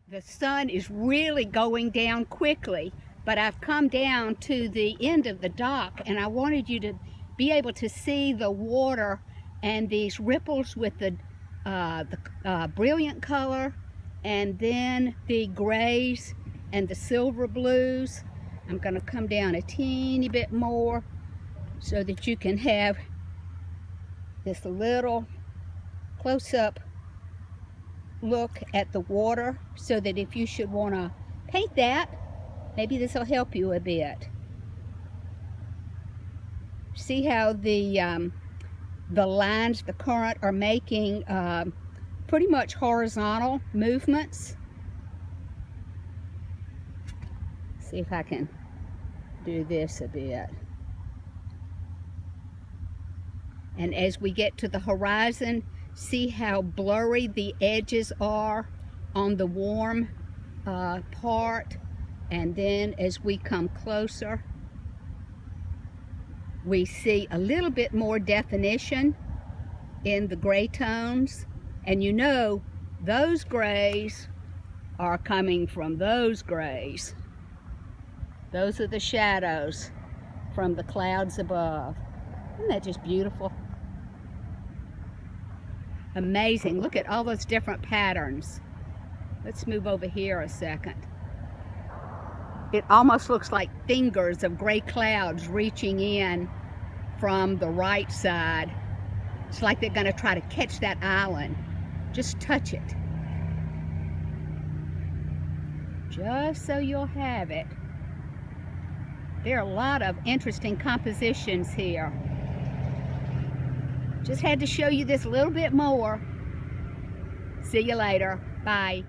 The sun is really going down quickly, but I've come down to the end of the dock and I wanted you to be able to see the water and these ripples with the brilliant color and then the grays and the silver blues. I'm going to come down a teeny bit more so that you can have this little close-up look at the water, so that if you should want to paint that, maybe this will help you a bit. See how the lines, the current, are making pretty much horizontal movements. See if I can do this a bit. And as we get to the horizon, see how blurry the edges are on the warm part. And then as we come closer, we see a little bit more definition in the gray tones. And you know, those grays are coming from those grays. Those are the shadows from the clouds above. Isn't that just beautiful? Amazing. Look at all those different patterns. Let's move over here a second. It almost looks like fingers of gray clouds reaching in from the right side. It's like they're going to try to catch that island. Just touch it. Just so you'll have it. There are a lot of interesting compositions here. Just had to show you this a little bit more. See you later. Bye.